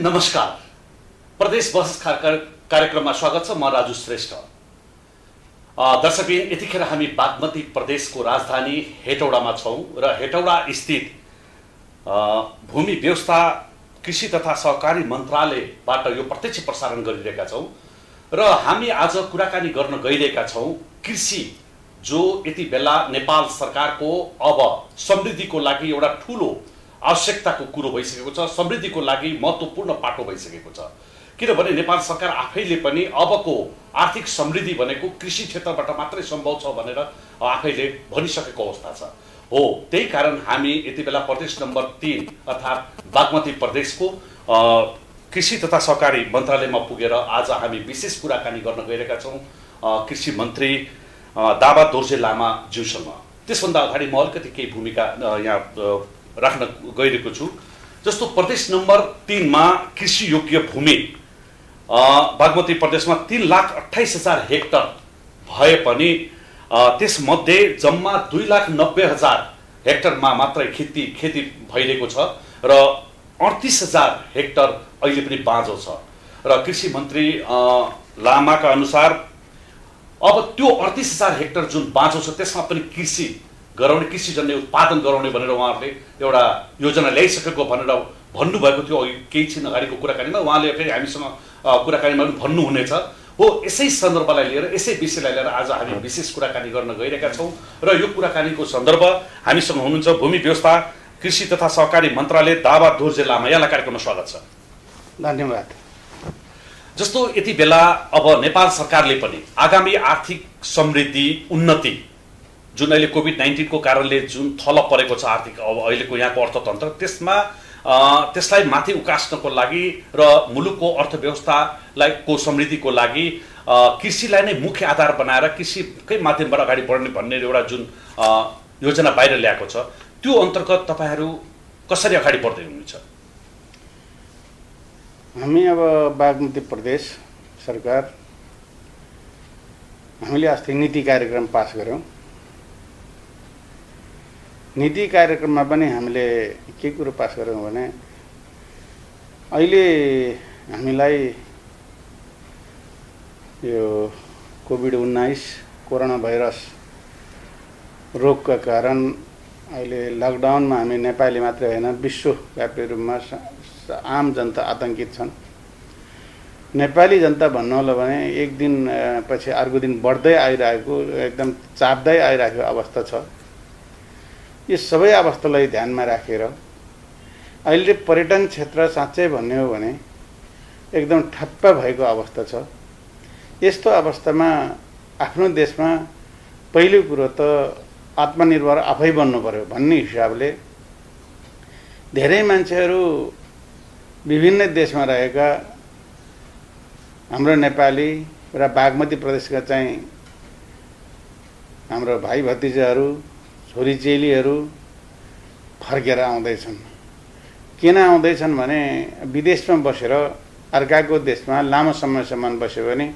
नमस्कार, प्रदेश बहस कार्यक्रममा स्वागत छ। म राजु श्रेष्ठ। दर्शकबिन, यतिखेर हामी बागमती प्रदेशको राजधानी हेटौडामा छौं र हेटौडा स्थित भूमि व्यवस्था कृषि तथा सहकारी मन्त्रालयबाट यो प्रत्यक्ष प्रसारण गरिरहेका छौं र हामी आज कुराकानी गर्न गइरहेका छौं कृषि, जो यति बेला नेपाल सरकारको अब समृद्धिको लागि एउटा ठूलो आवश्यकताको कुरो भइसकेको छ, समृद्धिको लागि महत्त्वपूर्ण पाटो भइसकेको छ। किनभने नेपाल सरकार आफैले पनि अबको आर्थिक समृद्धि भनेको कृषि क्षेत्रबाट मात्रै सम्भव छ भनेर आफैले भनिसकेको अवस्था छ। हो, त्यही कारण हामी यति बेला प्रदेश नम्बर 3 अर्थात् बागमती प्रदेशको कृषि तथा सहकारी मन्त्रालयमा पुगेर आज हामी विशेष कुराकानी गर्न गइरहेका छौं कृषि मन्त्री दावा दोर्जे लामा ज्यूसँग। त्यसभन्दा अगाडि म अलिकति केही भूमिका यहाँ राख्न गइरहेको छु। जस्तो प्रदेश नम्बर 3 मा कृषि योग्य भूमि बागमती प्रदेशमा 3,28,000 हेक्टर भए पनि त्यसमध्ये जम्मा 2,90,000 हेक्टरमा मात्रै खेती भइरहेको छ र 38,000 हेक्टर अहिले पनि बाँझो छ। र कृषि मन्त्री लामाका अनुसार अब त्यो 38,000 हेक्टर जुन बाँझो छ त्यसमा पनि कृषि गराउने, कृषिजन्य उत्पादन गराउने भनेर उहाँहरूले एउटा योजना ल्याइसकेको भनेर भन्नुभएको थियो केही छिन अगाडिको कुराकानीमा। उहाँले फेरि हामीसँग कुराकानीमा पनि भन्नुहुनेछ। हो, यसै सन्दर्भलाई लिएर, यसै विषयलाई लिएर आज हामी विशेष कुराकानी गर्न गइरहेका छौं र यो कुराकानीको सन्दर्भ हामीसँग हुनुहुन्छ भूमि व्यवस्था कृषि तथा सहकारी मन्त्रालय दावा दोर्जे लामा। यहाँलाई कार्यक्रममा स्वागत छ। धन्यवाद। जस्तो यति बेला अब नेपाल सरकारले पनि आगामी आर्थिक समृद्धि, उन्नति जुन अहिले कोभिड-19 को कारणले जुन थलप परेको छ आर्थिक अब अहिलेको यहाँको अर्थतन्त्र, त्यसलाई माथि उकास्नको लागि र मुलुकको अर्थव्यवस्थालाई को समृद्धिको लागि कृषिलाई नै मुख्य आधार बनाएर कृषिकै माध्यमबाट अगाडि बढ्ने भन्ने एउटा जुन योजना बाहिर ल्याएको छ, त्यो अन्तर्गत तपाईहरु कसरी अगाडि बढ्दै हुनुहुन्छ? हामी अब बागमती प्रदेश सरकार हामीले अस्ति नीति कार्यक्रम पास गर्यौं। नीति कार्यक्रममा पनि हामीले के कुरो पास गर्यौं भने अहिले हामीलाई यो कोभिड-19 कोरोना भाइरस रोगका कारण अहिले लकडाउनमा हामी नेपाली मात्रै हैन विश्वव्यापी रूपमा आम जनता आतंकित छन्। नेपाली जनता भन्नु होला भने एक दिन पछि अर्को दिन बढ्दै आइरहेको, एकदम चाप्दै आइरहेको अवस्था छ। यो सबै अवस्थालाई ध्यानमा राखेर अहिले पर्यटन क्षेत्र साँच्चै भन्ने हो भने एकदम ठप्प भएको अवस्था छ। यस्तो अवस्थामा आफ्नो देशमा पहिलो कुरो त आत्मनिर्भर आफै बन्नु पर्यो भन्ने हिसाबले धेरै मान्छेहरू विभिन्न देशमा रहेका हाम्रो नेपाली र बागमती प्रदेशका चाहिँ हाम्रो भाइ भतिजाहरू, छोरी चेलीहरू फर्केर आउँदैछन्। किन आउँदैछन् भने विदेशमा बसेर अर्काको देशमा लामो समयसम्म बस्यो भने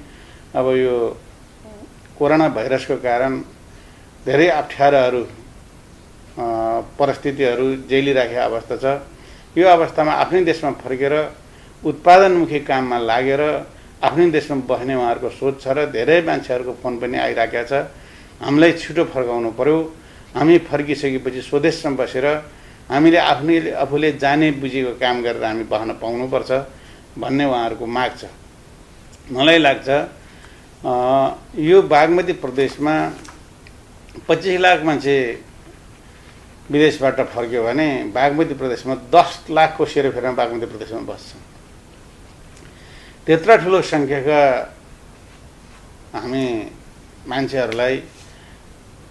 अब यो कोरोना भाइरसको कारण धेरै अप्ठ्याराहरू परिस्थितिहरू झेलिराखेको अवस्था छ। यो अवस्थामा आफ्नै देशमा फर्केर उत्पादनमुखी काममा लागेर आफ्नै देशमा बस्ने उहाँहरूको सोच छ र धेरै मान्छेहरूको फोन पनि आइराखेको छ, हामीलाई छिटो फर्काउनु पर्यो, हामी फर्किसकेपछि स्वदेशमा बसेर हामीले आफूले जाने बुझेको काम गरेर हामी बस्न पाउनुपर्छ भन्ने उहाँहरूको माग छ। मलाई लाग्छ यो बागमती प्रदेशमा 25 लाख मान्छे विदेशबाट फर्क्यो भने बागमती प्रदेशमा 10 लाखको सेरोफेरमा बागमती प्रदेशमा बस्छन्। त्यत्रा ठुलो संख्याका हामी मान्छेहरूलाई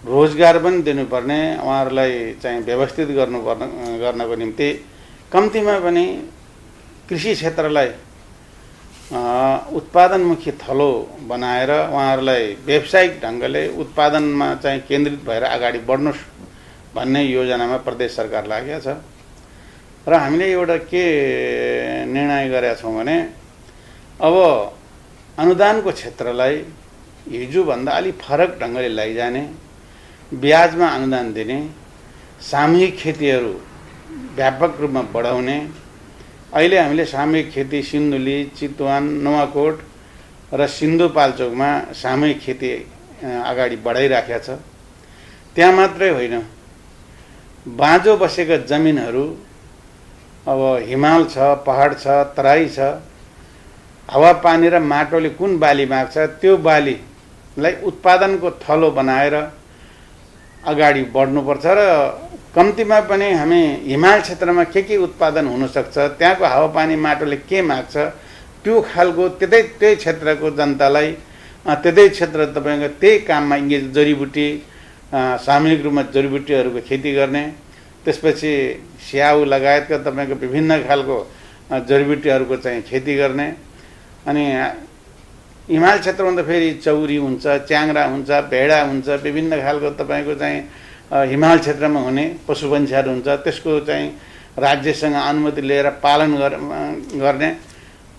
रोजगार पनि दिनुपर्ने, उहाँहरूलाई चाहिँ व्यवस्थित गर्नको निम्ति कम्तीमा पनि कृषि क्षेत्रलाई उत्पादनमुखी थलो बनाएर उहाँहरूलाई व्यावसायिक ढङ्गले उत्पादनमा चाहिँ केन्द्रित भएर अगाडि बढ्नुस् भन्ने योजनामा प्रदेश सरकार लागेको छ। र हामीले एउटा के निर्णय गरेका छौं भने अब अनुदानको क्षेत्रलाई हिजोभन्दा अलि फरक ढङ्गले लैजाने, ब्याजमा अनुदान दिने, सामूहिक खेतीहरू व्यापक रूपमा बढाउने, अहिले हामीले सामूहिक खेती सिन्धुली, चितवन, नुवाकोट र सिन्धुपाल्चोकमा सामूहिक खेती अगाडि बढाइराखेका छ। त्यहाँ मात्रै होइन, बाँझो बसेका जमिनहरू अब हिमाल छ, पहाड छ, तराई छ, हावापानी र माटोले कुन बाली माग्छ त्यो बालीलाई उत्पादनको थलो बनाएर अगाडि बढ्नुपर्छ र कम्तीमा पनि हामी हिमाल क्षेत्रमा के उत्पादन हुनसक्छ, त्यहाँको हावापानी माटोले के माग्छ त्यो खालको त्यही क्षेत्रको जनतालाई त्यही क्षेत्र तपाईँको त्यही काममा इङ्गेज, जडीबुटी सामूहिक रूपमा जडीबुटीहरूको खेती गर्ने, त्यसपछि स्याउ लगायतका तपाईँको विभिन्न खालको जडीबुटीहरूको चाहिँ खेती गर्ने। अनि हिमाल क्षेत्रमा त फेरि चौरी हुन्छ, च्याङ्रा हुन्छ, भेडा हुन्छ, विभिन्न खालको तपाईँको चाहिँ हिमाल क्षेत्रमा हुने पशुपन्छीहरू हुन्छ, त्यसको चाहिँ राज्यसँग अनुमति लिएर पालन गर्ने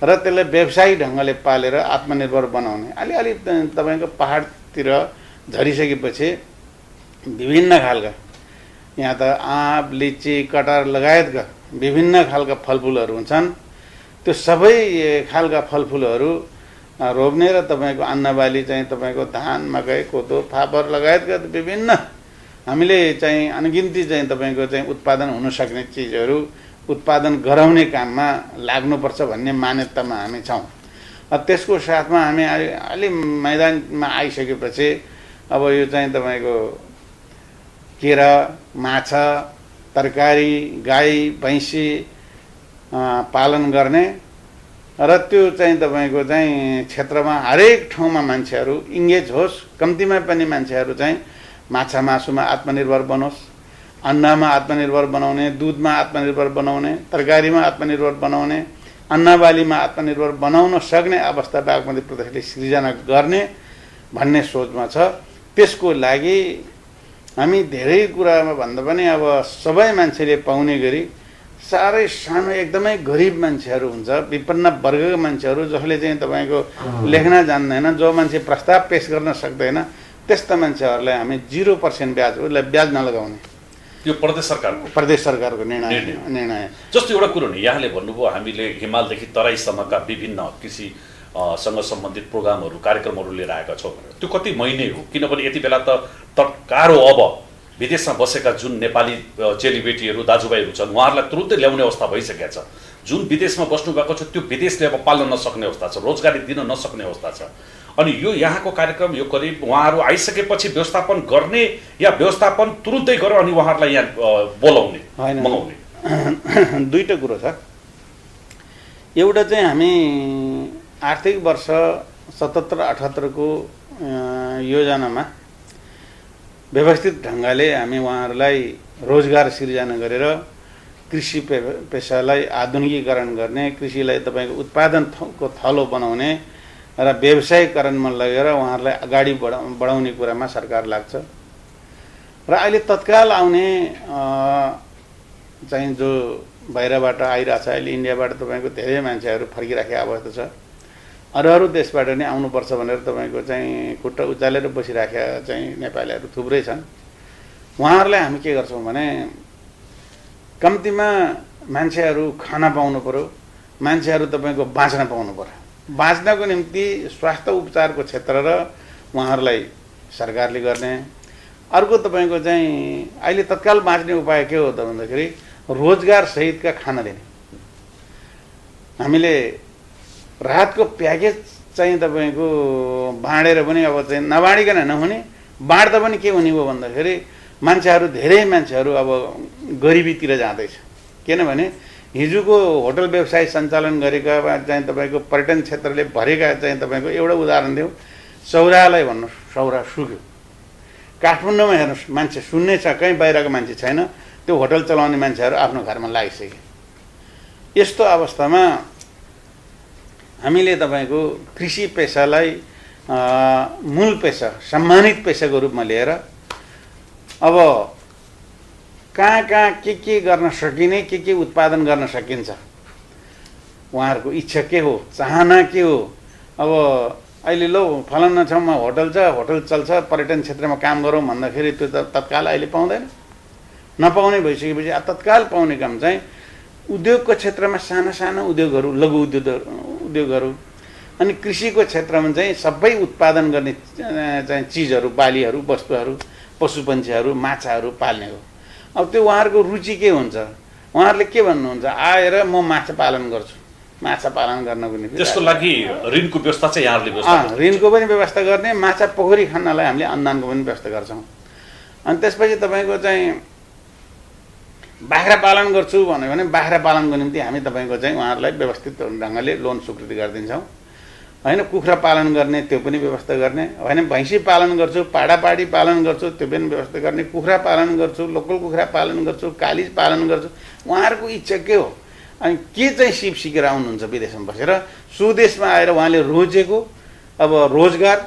र त्यसलाई व्यवसायिक ढङ्गले पालेर आत्मनिर्भर बनाउने। अलिअलि तपाईँको पहाडतिर झरिसकेपछि विभिन्न खालका यहाँ त आँप, लिची, कटहर लगायतका विभिन्न खालका फलफुलहरू हुन्छन्। त्यो सबै खालका फलफुलहरू रोप्ने र तपाईँको अन्नबाली चाहिँ तपाईँको धान, मकै, कोदो, फापर लगायतका विभिन्न हामीले चाहिँ अनगिन्ती चाहिँ तपाईँको चाहिँ उत्पादन हुन सक्ने चिजहरू उत्पादन गराउने काममा लाग्नुपर्छ भन्ने मान्यतामा हामी छौँ। त्यसको साथमा हामी अलि मैदानमा आइसकेपछि अब यो चाहिँ तपाईँको केरा, माछा, तरकारी, गाई, भैँसी पालन गर्ने र त्यो चाहिँ तपाईँको चाहिँ क्षेत्रमा हरेक ठाउँमा मान्छेहरू इङ्गेज होस्, कम्तीमा पनि मान्छेहरू चाहिँ माछा मासुमा आत्मनिर्भर बनोस्, अन्नमा आत्मनिर्भर बनाउने, दुधमा आत्मनिर्भर बनाउने, तरकारीमा आत्मनिर्भर बनाउने, अन्नबालीमा आत्मनिर्भर बनाउन सक्ने अवस्था बागमती प्रदेशले सृजना गर्ने भन्ने सोचमा छ। त्यसको लागि हामी धेरै कुरामा भन्दा पनि अब सबै मान्छेले पाउने गरी साह्रै सानो एकदमै गरिब मान्छेहरू हुन्छ, विपन्न वर्गका मान्छेहरू जसले चाहिँ तपाईँको लेख्न जान्दैन, जो मान्छे प्रस्ताव पेश गर्न सक्दैन, त्यस्ता मान्छेहरूलाई हामी 0% ब्याज, उसलाई ब्याज नलगाउने यो प्रदेश सरकारको निर्णय। जस्तो एउटा कुरो नि यहाँले भन्नुभयो हामीले हिमालदेखि तराईसम्मका विभिन्न कृषिसँग सम्बन्धित प्रोग्रामहरू, कार्यक्रमहरू लिएर आएका छौँ। त्यो कति महिने हो? किनभने यति बेला त गाह्रो, अब विदेशमा बसेका जुन नेपाली चेलीबेटीहरू, दाजुभाइहरू छन् उहाँहरूलाई तुरुन्तै ल्याउने अवस्था भइसकेको छ। जुन विदेशमा बस्नुभएको छ त्यो विदेशले अब पाल्न नसक्ने अवस्था छ, रोजगारी दिन नसक्ने अवस्था छ। अनि यो यहाँको कार्यक्रम यो करिब उहाँहरू आइसकेपछि व्यवस्थापन गर्ने या व्यवस्थापन तुरुन्तै गरेर अनि उहाँहरूलाई यहाँ बोलाउने, मगाउने? दुईटा कुरो छ। एउटा चाहिँ हामी आर्थिक वर्ष 77-78 को योजनामा व्यवस्थित ढङ्गले हामी उहाँहरूलाई रोजगार सिर्जना गरेर कृषि पेसालाई आधुनिकीकरण गर्ने, कृषिलाई तपाईँको उत्पादनको थलो बनाउने र व्यवसायीकरणमा लगेर उहाँहरूलाई अगाडि बढाउने कुरामा सरकार लाग्छ। र अहिले तत्काल आउने चाहिँ जो बाहिरबाट आइरहेछ, अहिले इन्डियाबाट तपाईँको धेरै मान्छेहरू फर्किराखेको अवस्था छ, अरू देशबाट नै आउनुपर्छ भनेर तपाईँको चाहिँ खुट्टा उचालेर बसिराखेका चाहिँ नेपालीहरू थुप्रै छन्। उहाँहरूलाई हामी के गर्छौँ भने कम्तीमा मान्छेहरू खान पाउनु पर्यो, मान्छेहरू तपाईँको बाँच्न पाउनु पर्यो। बाँच्नको निम्ति स्वास्थ्य उपचारको क्षेत्र र उहाँहरूलाई सरकारले गर्ने। अर्को तपाईँको चाहिँ अहिले तत्काल बाँच्ने उपाय के हो त भन्दाखेरि रोजगार सहितका खाना दिने। हामीले राहतको प्याकेज चाहिँ तपाईँको बाँडेर पनि अब चाहिँ नबाँडिकन नहुने, बाँड्दा पनि के हुने भयो भन्दाखेरि मान्छेहरू, धेरै मान्छेहरू अब गरिबीतिर जाँदैछ। किनभने हिजोको होटल व्यवसाय सञ्चालन गरेका चाहिँ तपाईँको पर्यटन क्षेत्रले भरेका चाहिँ तपाईँको एउटा उदाहरण दिउँ, सौरालाई भन्नुहोस्, सौरा सुक्यो। काठमाडौँमा हेर्नुहोस्, मान्छे सुन्ने छ, कहीँ बाहिरको मान्छे छैन, त्यो होटल चलाउने मान्छेहरू आफ्नो घरमा लागिसके। यस्तो अवस्थामा हामीले तपाईँको कृषि पेसालाई मूल पेसा, सम्मानित पेसाको रूपमा लिएर अब कहाँ के गर्न सकिने, के उत्पादन गर्न सकिन्छ, उहाँहरूको इच्छा के हो, चाहना के हो। अब अहिले लो फलाना ठाउँमा होटल छ, होटल चल्छ, पर्यटन क्षेत्रमा काम गरौँ भन्दाखेरि त्यो त तत्काल अहिले पाउँदैन। नपाउने भइसकेपछि तत्काल पाउने काम चाहिँ उद्योगको क्षेत्रमा साना साना उद्योगहरू, लघु उद्योगहरू, अनि कृषिको क्षेत्रमा चाहिँ सबै उत्पादन गर्ने चाहिँ चिजहरू, बालीहरू, वस्तुहरू, पशुपन्छीहरू, माछाहरू पाल्ने हो। अब त्यो उहाँहरूको रुचि के हुन्छ? उहाँहरूले के भन्नुहुन्छ? आएर म माछा पालन गर्छु, माछा पालन गर्नको निम्ति त्यसको लागि ऋणको व्यवस्था चाहिँ यहाँहरूले व्यवस्था ऋणको पनि व्यवस्था गर्ने, माछा पोखरी खन्नलाई हामीले अनुदानको पनि व्यवस्था गर्छौँ। अनि त्यसपछि तपाईँको चाहिँ बाख्रा पालन गर्छु भन्यो भने बाख्रा पालनको निम्ति हामी तपाईँको चाहिँ उहाँहरूलाई व्यवस्थित ढङ्गले लोन स्वीकृति गरिदिन्छौँ होइन। कुखुरा पालन गर्ने त्यो पनि व्यवस्था गर्ने होइन। भैँसी पालन गर्छु, पाडापाडी पालन गर्छु त्यो पनि व्यवस्था गर्ने, कुखुरा पालन गर्छु, लोकल कुखुरा पालन गर्छु, कालिज पालन गर्छु। उहाँहरूको इच्छा के हो? अनि के चाहिँ सिप सिकेर आउनुहुन्छ विदेशमा बसेर? स्वदेशमा आएर उहाँले रोजेको अब रोजगार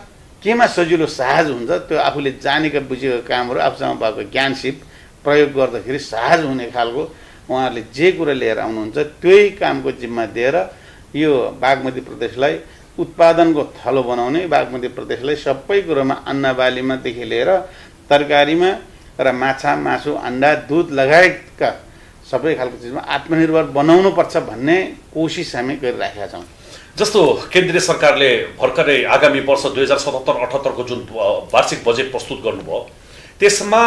केमा सजिलो सहज हुन्छ त्यो आफूले जानेका बुझेको कामहरू आफूसँग भएको ज्ञान सिप प्रयोग गर्दाखेरि सहज हुने खालको उहाँहरूले जे कुरा लिएर आउनुहुन्छ त्यही कामको जिम्मा दिएर यो बागमती प्रदेशलाई उत्पादनको थलो बनाउने, बागमती प्रदेशलाई सबै कुरोमा अन्नबालीमादेखि लिएर तरकारीमा र माछा, मासु, अन्डा, दुध लगायतका सबै खालको चिजमा आत्मनिर्भर बनाउनुपर्छ भन्ने कोसिस हामी गरिराखेका छौँ। जस्तो केन्द्रीय सरकारले भर्खरै आगामी वर्ष 2077-78 को जुन वार्षिक बजेट प्रस्तुत गर्नुभयो त्यसमा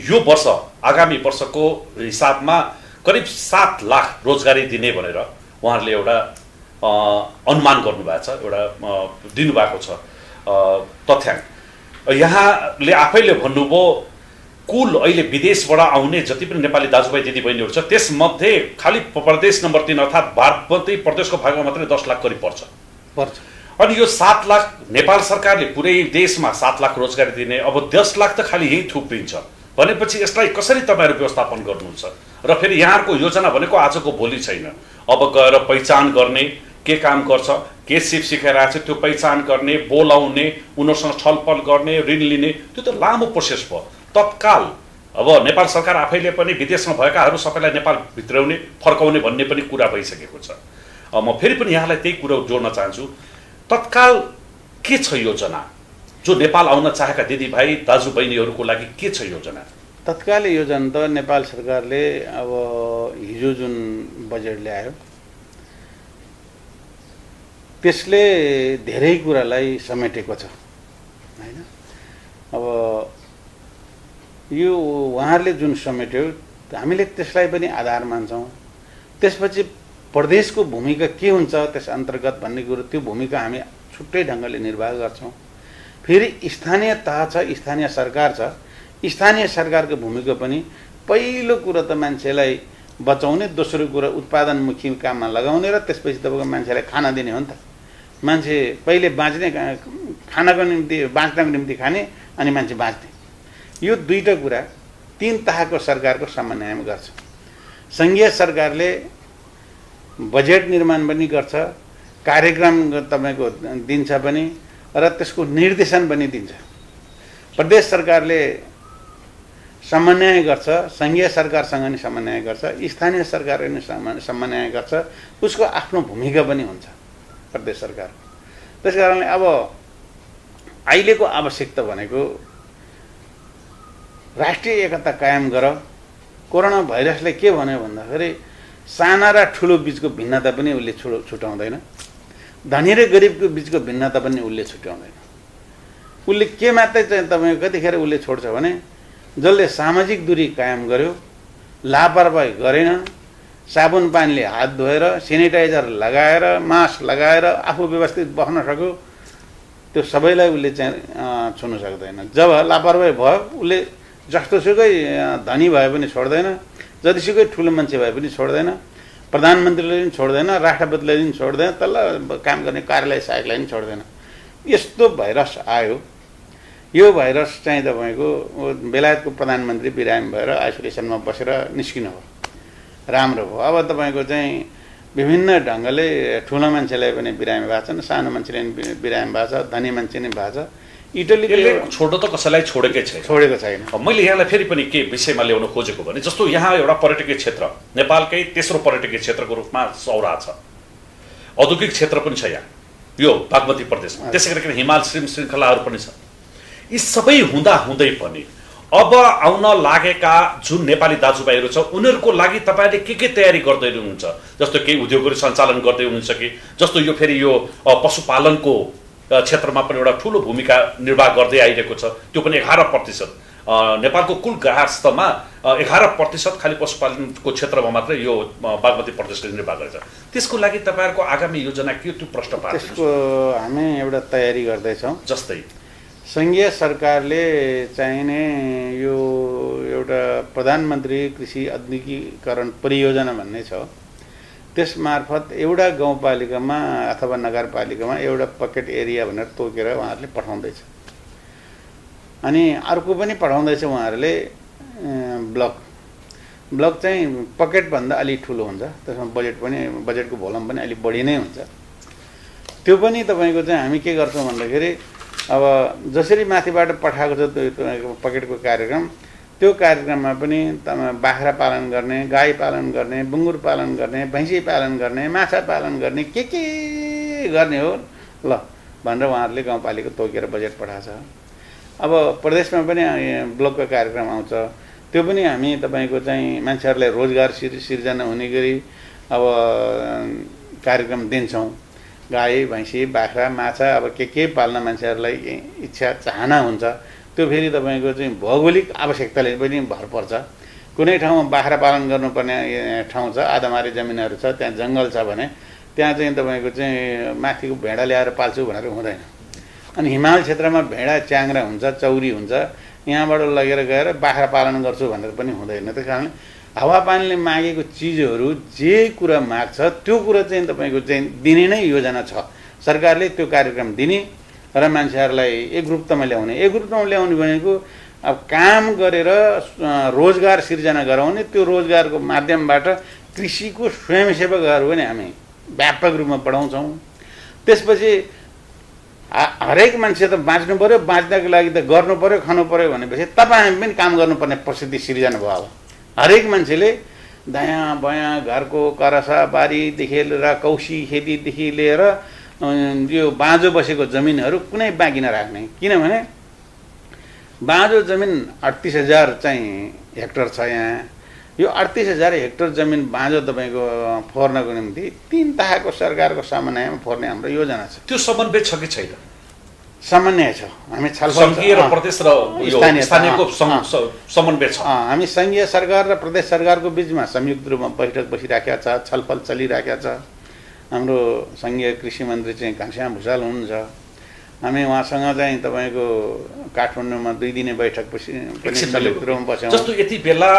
यो वर्ष आगामी वर्षको हिसाबमा करिब 7 लाख रोजगारी दिने भनेर उहाँहरूले एउटा अनुमान गर्नुभएको छ, एउटा दिनुभएको छ तथ्याङ्क। यहाँले आफैले भन्नुभयो कुल अहिले विदेशबाट आउने जति पनि नेपाली दाजुभाइ दिदीबहिनीहरू छ त्यसमध्ये खालि प्रदेश नम्बर 3 अर्थात् बागमती प्रदेशको भागमा मात्रै 10 लाख करिब पर्छ। अनि यो 7 लाख नेपाल सरकारले पुरै देशमा 7 लाख रोजगारी दिने, अब 10 लाख त खालि यही थुप्रिन्छ भनेपछि यसलाई कसरी तपाईँहरू व्यवस्थापन गर्नुहुन्छ? र फेरि यहाँहरूको योजना भनेको आजको भोलि छैन, अब गएर पहिचान गर्ने, के काम गर्छ, के सिप सिकाइरहेको छ त्यो पहिचान गर्ने, बोलाउने, उनीहरूसँग छलफल गर्ने, ऋण लिने, त्यो त लामो प्रोसेस भयो। तत्काल अब नेपाल सरकार आफैले पनि विदेशमा भएकाहरू सबैलाई नेपाल भित्राउने, फर्काउने भन्ने पनि कुरा भइसकेको छ। म फेरि पनि यहाँलाई त्यही कुरा जोड्न चाहन्छु, तत्काल के छ योजना जो नेपाल आउन चाहेका दिदीभाइ दाजुबहिनीहरूको लागि के छ योजना? तत्काल योजना त नेपाल सरकारले अब हिजो जुन बजेट ल्यायो त्यसले धेरै कुरालाई समेटेको छ हैन। अब यो उहाँहरूले जुन समेट्यो हामीले त्यसलाई पनि आधार मान्छौँ। त्यसपछि प्रदेशको भूमिका के हुन्छ त्यस अन्तर्गत भन्ने कुरो, त्यो भूमिका हामी छुट्टै ढङ्गले निर्वाह गर्छौँ। फेरि स्थानीय तह छ, स्थानीय सरकार छ, स्थानीय सरकारको भूमिका पनि पहिलो कुरा त मान्छेलाई बचाउने, दोस्रो कुरा उत्पादनमुखी काममा लगाउने र त्यसपछि तपाईँको मान्छेलाई खाना दिने हो नि त। मान्छे पहिले बाँच्ने, खानको निम्ति बाँच्नको निम्ति खाने अनि मान्छे बाँच्ने, यो दुईटा कुरा 3 तहको सरकारको समन्वयमा गर्छ। सङ्घीय सरकारले बजेट निर्माण पनि गर्छ, कार्यक्रम तपाईँको दिन्छ पनि र त्यसको निर्देशन पनि दिन्छ। प्रदेश सरकारले समन्वय गर्छ, सङ्घीय सरकारसँग नि समन्वय गर्छ, स्थानीय सरकारले नि समन्वय गर्छ, उसको आफ्नो भूमिका पनि हुन्छ प्रदेश सरकार। त्यसकारणले अब अहिलेको आवश्यकता भनेको राष्ट्रिय एकता कायम गर। कोरोना भाइरसले के भन्यो भन्दाखेरि साना र ठुलो बीचको भिन्नता पनि उसले छुटाउँदैन, धनी र गरिबको बीचको भिन्नता पनि उसले छुट्याउँदैन। उसले के मात्रै चाहिँ तपाईँ कतिखेर उसले छोड्छ भने जसले सामाजिक दूरी कायम गर्यो, लापरवाही गरेन, साबुन पानीले हात धोएर, सेनिटाइजर लगाएर, मास्क लगाएर आफू व्यवस्थित बस्न सक्यो, त्यो सबैलाई उसले चाहिँ छुन सक्दैन। जब लापरवाही भयो उसले जस्तोसुकै धनी भए पनि छोड्दैन, जतिसुकै ठुलो मान्छे भए पनि छोड्दैन, प्रधानमन्त्रीले पनि छोड्दैन, राष्ट्रपतिले पनि छोड्दैन, तल काम गर्ने कार्यालय सहायकलाई पनि छोड्दैन। यस्तो भाइरस आयो। यो भाइरस चाहिँ तपाईँको बेलायतको प्रधानमन्त्री बिरामी भएर आइसोलेसनमा बसेर निस्किनु हो, राम्रो भयो। अब तपाईँको चाहिँ विभिन्न ढङ्गले ठुलो मान्छेलाई पनि बिरामी भएको छ, सानो मान्छेले पनि बिरामी भएको छ, धनी मान्छे नै भएको छ। इटलीले छोड्न त कसैलाई छोडेको छैन। मैले यहाँलाई फेरि पनि के विषयमा ल्याउन खोजेको भने जस्तो यहाँ एउटा पर्यटकीय क्षेत्र, नेपालकै तेस्रो पर्यटकीय क्षेत्रको रूपमा सौरा छ, औद्योगिक क्षेत्र पनि छ यहाँ यो बागमती प्रदेशमा, त्यसै गरिकन हिमाल श्रृङ्खलाहरू पनि छ। यी सबै हुँदा हुँदै पनि अब आउन लागेका जुन नेपाली दाजुभाइहरू छ उनीहरूको लागि तपाईँले के तयारी गर्दै हुनुहुन्छ? जस्तो केही उद्योगहरू सञ्चालन गर्दै हुनुहुन्छ कि जस्तो यो फेरि यो पशुपालनको क्षेत्रमा पनि एउटा ठुलो भूमिका निर्वाह गर्दै आइरहेको छ, त्यो पनि 11%। नेपालको कुल गार्हस्थ्यमा 11% खालि पशुपालनको क्षेत्रमा मात्रै यो बागमती प्रदेशले निर्वाह गरेछ। त्यसको लागि तपाईँहरूको आगामी योजना के, त्यो प्रश्न पार्छ? त्यसको हामी एउटा तयारी गर्दैछौँ। जस्तै सङ्घीय सरकारले चाहिने यो एउटा प्रधानमन्त्री कृषि आधुनिकीकरण परियोजना भन्ने छ, त्यसमार्फत एउटा गाउँपालिकामा अथवा नगरपालिकामा एउटा पकेट एरिया भनेर तोकेर उहाँहरूले पठाउँदैछ। अनि अर्को पनि पठाउँदैछ उहाँहरूले ब्लक चाहिँ पकेटभन्दा अलिक ठुलो हुन्छ, त्यसमा बजेटको भोलम पनि अलिक बढी नै हुन्छ। त्यो पनि तपाईँको चाहिँ हामी के गर्छौँ भन्दाखेरि अब जसरी माथिबाट पठाएको छ त्यो पकेटको कार्यक्रम, त्यो कार्यक्रममा पनि बाख्रा पालन गर्ने, गाई पालन गर्ने, बुङ्गुर पालन गर्ने, भैँसी पालन गर्ने, माछा पालन गर्ने, के गर्ने हो ल भनेर उहाँहरूले गाउँपालिका तोकेर बजेट पठाएको छ। अब प्रदेशमा पनि ब्लकको कार्यक्रम आउँछ, त्यो पनि हामी तपाईँको चाहिँ मान्छेहरूलाई रोजगार सिर्जना हुने गरी अब कार्यक्रम दिन्छौँ। गाई भैँसी बाख्रा माछा अब के पाल्न मान्छेहरूलाई इच्छा चाहना हुन्छ, त्यो फेरि तपाईँको चाहिँ भौगोलिक आवश्यकताले पनि भर पर्छ। कुनै ठाउँमा बाख्रा पालन गर्नुपर्ने ठाउँ छ, आधामारी जमिनहरू छ, त्यहाँ जङ्गल छ भने त्यहाँ चाहिँ तपाईँको चाहिँ माथिको भेडा ल्याएर पाल्छु भनेर हुँदैन। अनि हिमाल क्षेत्रमा भेडा च्याङ्रा हुन्छ, चौरी हुन्छ, यहाँबाट लगेर गएर बाख्रा पालन गर्छु भनेर पनि हुँदैन। त्यस कारणले हावापानीले मागेको चिजहरू जे कुरा माग्छ त्यो कुरा चाहिँ तपाईँको चाहिँ दिने नै योजना छ। सरकारले त्यो कार्यक्रम दिने र मान्छेहरूलाई एकरूपतामा ल्याउने। एकरूपतामा ल्याउने भनेको अब काम गरेर रोजगार सिर्जना गराउने, त्यो रोजगारको माध्यमबाट कृषिको स्वयंसेवकहरू पनि हामी व्यापक रूपमा बढाउँछौँ। त्यसपछि हरेक मान्छे त बाँच्नु पऱ्यो, बाँच्नको लागि त गर्नु पऱ्यो, खानु पऱ्यो भनेपछि तपाईँ हामी पनि काम गर्नुपर्ने परिस्थिति सिर्जना भयो। अब हरेक मान्छेले दायाँ बायाँ घरको करसा बारीदेखि लिएर कौशी खेतीदेखि लिएर यो बाँझो बसेको जमिनहरू कुनै बाँकी नराख्ने। किनभने बाँझो जमिन 38,000 चाहिँ हेक्टर छ यहाँ। यो 38,000 हेक्टर जमिन बाँझो तपाईँको फोर्नको निम्ति 3 तहको सरकारको समन्वयमा फोर्ने हाम्रो योजना छ। त्यो समन्वय छ कि छैन? समन्वय छ। हामी छलफल सङ्घीय र प्रदेश र स्थानीयको समन्वय छ। हामी सङ्घीय सरकार र प्रदेश सरकारको बिचमा संयुक्त रूपमा बैठक बसिराखेका छ, छलफल चलिराखेका छ। हाम्रो सङ्घीय कृषि मन्त्री चाहिँ घनश्याम भुषाल हुनुहुन्छ। हामी उहाँसँग चाहिँ तपाईँको काठमाडौँमा 2 दिने बैठक संयुक्त रूपमा बस्यौँ। जस्तो यति बेला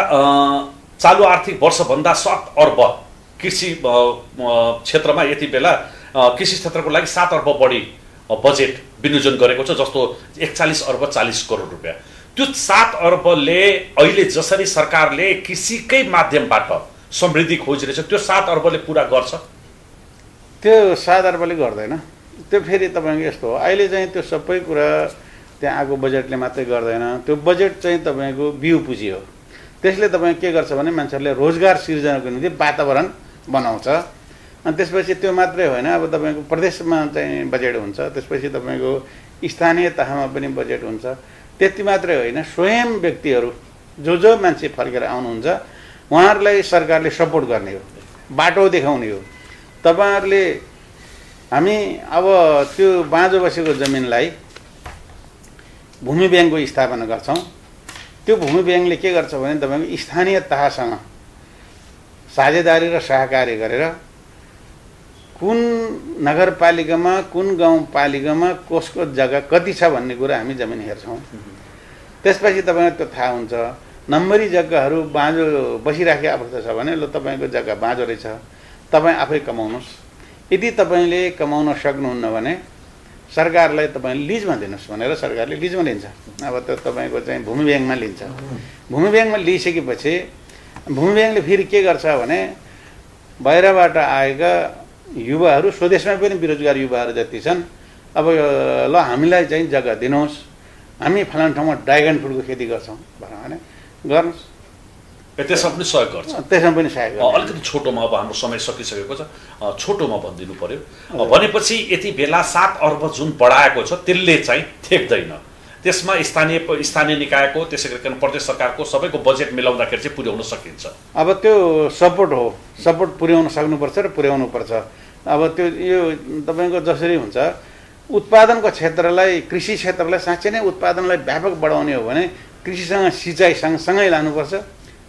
चालु आर्थिक वर्षभन्दा 7 अर्ब कृषि क्षेत्रमा यति बेला कृषि क्षेत्रको लागि 7 अर्ब बढी बजेट विनियोजन गरेको छ, जस्तो 41 अर्ब 40 करोड रुपियाँ। त्यो 7 अर्बले अहिले जसरी सरकारले कृषिकै माध्यमबाट समृद्धि खोजिरहेछ, त्यो 7 अर्बले पुरा गर्छ? त्यो 7 अर्बले गर्दैन। त्यो फेरि तपाईँको यस्तो हो, अहिले चाहिँ त्यो सबै कुरा त्यहाँ आएको बजेटले मात्रै गर्दैन। त्यो बजेट चाहिँ तपाईँको बिउ पुँजी हो। त्यसले तपाईँ के गर्छ भने मान्छेहरूले रोजगार सिर्जनाको निम्ति वातावरण बनाउँछ। अनि त्यसपछि त्यो मात्रै होइन, अब तपाईँको प्रदेशमा चाहिँ बजेट हुन्छ, त्यसपछि तपाईँको स्थानीय तहमा पनि बजेट हुन्छ। त्यति मात्रै होइन, स्वयं व्यक्तिहरू जो मान्छे फर्केर आउनुहुन्छ उहाँहरूलाई सरकारले सपोर्ट गर्ने हो, बाटो देखाउने हो। तपाईँहरूले हामी अब त्यो बाँझो बसेको जमिनलाई भूमि ब्याङ्कको स्थापना गर्छौँ। त्यो भूमि ब्याङ्कले के गर्छ भने तपाईँको स्थानीय तहसँग साझेदारी र सहकारी गरेर कुन नगरपालिकामा कुन गाउँपालिकामा कसको जग्गा कति छ भन्ने कुरा हामी जमिन हेर्छौँ। त्यसपछि तपाईँको त्यो थाहा हुन्छ। नम्बरी जग्गाहरू बाँझो बसिराखेको अवस्था छ भने ल तपाईँको जग्गा बाँझो रहेछ, तपाईँ आफै कमाउनुहोस्। यदि तपाईँले कमाउन सक्नुहुन्न भने सरकारलाई तपाईँले लिजमा दिनुहोस् भनेर सरकारले लिजमा लिन्छ। अब त्यो तपाईँको चाहिँ भूमि ब्याङ्कमा लिन्छ। भूमि ब्याङ्कमा लिइसकेपछि भूमि ब्याङ्कले फेरि के गर्छ भने बाहिरबाट आएका युवाहरू, स्वदेशमा पनि बेरोजगार युवाहरू जति छन्, अब ल हामीलाई चाहिँ जग्गा दिनुहोस्, हामी फलाना ठाउँमा ड्रागन फ्रुटको खेती गर्छौँ भने गर्नुहोस्। त्यसमा पनि सहयोग गर्छ। त्यसमा पनि सहयोग गर्छ। अलिकति छोटोमा, अब हाम्रो समय सकिसकेको छ, छोटोमा भनिदिनु पर्यो। भनेपछि यति बेला 7 अर्ब जुन बढाएको छ त्यसले चाहिँ थेक्दैन। त्यसमा स्थानीय निकायको त्यसै गरिकन प्रदेश सरकारको सबैको बजेट मिलाउँदाखेरि चाहिँ पुर्याउन सकिन्छ। अब त्यो सपोर्ट हो, सपोर्ट पुर्याउन सक्नुपर्छ र पुर्याउनुपर्छ। अब त्यो यो तपाईँको जसरी हुन्छ उत्पादनको क्षेत्रलाई, कृषि क्षेत्रलाई साँच्चै नै उत्पादनलाई व्यापक बढाउने हो भने कृषिसँग सिँचाइ सँगसँगै लानुपर्छ।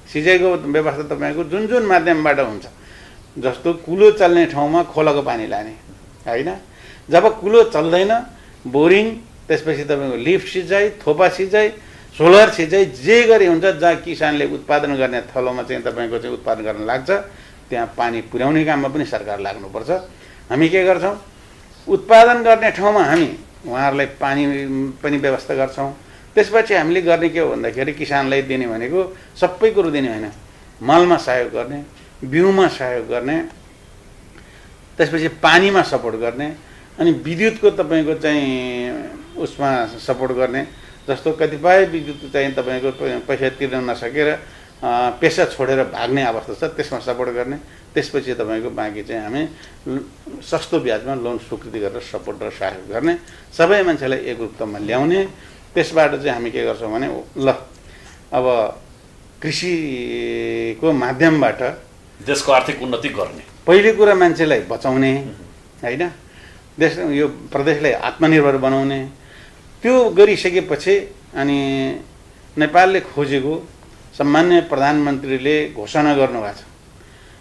सिँचाइको व्यवस्था तपाईँको जुन जुन माध्यमबाट हुन्छ, जस्तो कुलो चल्ने ठाउँमा खोलाको पानी लाने होइन, जब कुलो चल्दैन बोरिङ, त्यसपछि तपाईँको लिफ्ट सिँचाइ, थोपा सिँचाइ, सोलर सिँचाइ जे गरी हुन्छ, जहाँ किसानले उत्पादन गर्ने थलोमा चाहिँ तपाईँको चाहिँ उत्पादन गर्न लाग्छ त्यहाँ पानी पुर्याउने काममा पनि सरकार लाग्नुपर्छ। हामी के गर्छौँ, उत्पादन गर्ने ठाउँमा हामी उहाँहरूलाई पानी पनि व्यवस्था गर्छौँ। त्यसपछि हामीले गर्ने के हो भन्दाखेरि किसानलाई दिने भनेको सबै कुरो दिने होइन, मलमा सहयोग गर्ने, बिउमा सहयोग गर्ने, त्यसपछि पानीमा सपोर्ट गर्ने, अनि विद्युतको तपाईँको चाहिँ उसमा सपोर्ट गर्ने। जस्तो कतिपय विद्युत चाहिँ तपाईँको पैसा तिर्न नसकेर पेसा छोडेर भाग्ने अवस्था छ, त्यसमा सपोर्ट गर्ने। त्यसपछि तपाईँको बाँकी चाहिँ हामी सस्तो ब्याजमा लोन स्वीकृति गरेर सपोर्ट र सहयोग गर्ने, सबै मान्छेलाई एकरूपतामा ल्याउने। त्यसबाट चाहिँ हामी के गर्छौँ भने ल अब कृषिको माध्यमबाट देशको आर्थिक उन्नति गर्ने, पहिलो कुरा मान्छेलाई बचाउने होइन, देश यो प्रदेशलाई आत्मनिर्भर बनाउने। त्यो गरिसकेपछि अनि नेपालले खोजेको सम्मान्य प्रधानमन्त्रीले घोषणा गर्नुभएको छ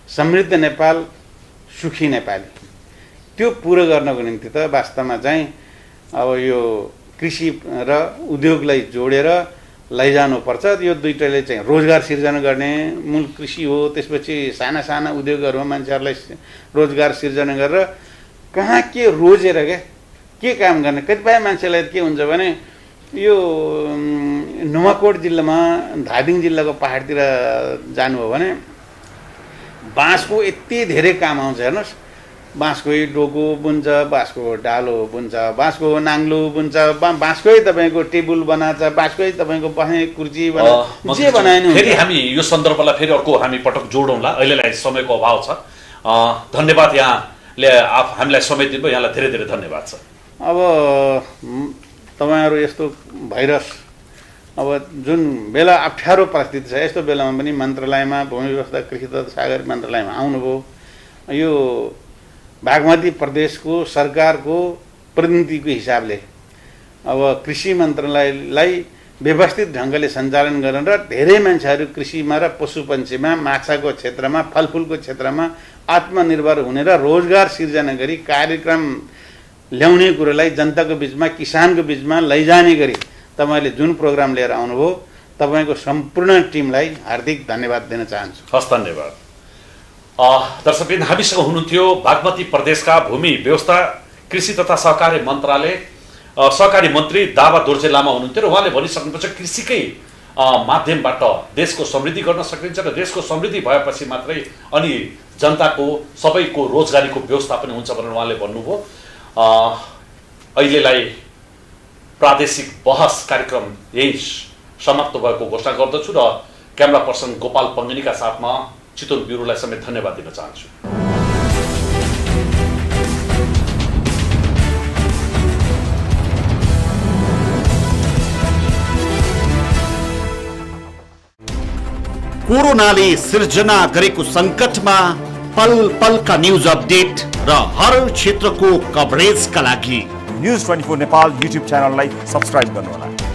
समृद्ध नेपाल सुखी नेपाली, त्यो पुरो गर्नको निम्ति त वास्तवमा चाहिँ अब यो कृषि र उद्योगलाई जोडेर लैजानुपर्छ। यो दुईटैले चाहिँ रोजगार सिर्जना गर्ने मूल कृषि हो। त्यसपछि साना साना उद्योगहरूमा मान्छेहरूलाई रोजगार सिर्जना गरेर कहाँ के रोजेर के काम गर्ने। कतिपय मान्छेलाई के हुन्छ भने यो नुवाकोट जिल्लामा, धादिङ जिल्लाको पहाडतिर जानुभयो भने बाँसको यति धेरै काम आउँछ। हेर्नुहोस्, बाँसकै डोको बुन्छ, बाँसको डालो बुन्छ, बाँसको नाङ्लो बुन्छ, बाँसकै तपाईँको टेबल बनान्छ, बाँसकै तपाईँको बस्ने कुर्सी बनाउँछ, जे बनाएन। फेरि हामी यो सन्दर्भलाई फेरि अर्को हामी पटक जोडौँला, अहिलेलाई समयको अभाव छ। धन्यवाद, यहाँले हामीलाई समय दिनुभयो, यहाँलाई धेरै धेरै धन्यवाद छ। अब तपाईँहरू यस्तो भाइरस, अब जुन बेला अप्ठ्यारो परिस्थिति छ, यस्तो बेलामा पनि मन्त्रालयमा, भूमि व्यवस्था कृषि तथा सागरी मन्त्रालयमा आउनुभयो। यो बागमती प्रदेशको सरकारको प्रतिनिधिको हिसाबले अब कृषि मन्त्रालयलाई व्यवस्थित ढङ्गले सञ्चालन गरेर धेरै मान्छेहरू कृषिमा र पशुपन्छीमा, माछाको क्षेत्रमा, फलफुलको क्षेत्रमा आत्मनिर्भर हुने र रोजगार सिर्जना गरी कार्यक्रम ल्याउने कुरोलाई जनताको बिचमा, किसानको बिचमा लैजाने गरी तपाईँले जुन प्रोग्राम लिएर आउनुभयो, तपाईँको सम्पूर्ण टिमलाई हार्दिक धन्यवाद दिन चाहन्छु। हस्, धन्यवाद। दर्शकवृन्द, हामीसँग हुनुहुन्थ्यो बागमती प्रदेशका भूमि व्यवस्था कृषि तथा सहकारी मन्त्रालय सहकारी मन्त्री दावा दोर्जे लामा हुनुहुन्थ्यो र उहाँले भनिसक्नुपर्छ कृषिकै माध्यमबाट देशको समृद्धि गर्न सकिन्छ र देशको समृद्धि भएपछि मात्रै अनि जनताको सबैको रोजगारीको व्यवस्था पनि हुन्छ भनेर उहाँले भन्नुभयो। अहिलेलाई प्रादेशिक बहस कार्यक्रम यही समाप्त भएको घोषणा गर्दछु र क्यामेरा पर्सन गोपाल पङ्गिनीका साथमा चितवन ब्युरोलाई समेत धन्यवाद दिन चाहन्छु। कोरोनाले सिर्जना गरेको सङ्कटमा पल पलका न्युज अपडेट र हर क्षेत्रको कभरेजका लागि न्युज 24 नेपाल युट्युब च्यानललाई सब्स्क्राइब गर्नुहोला।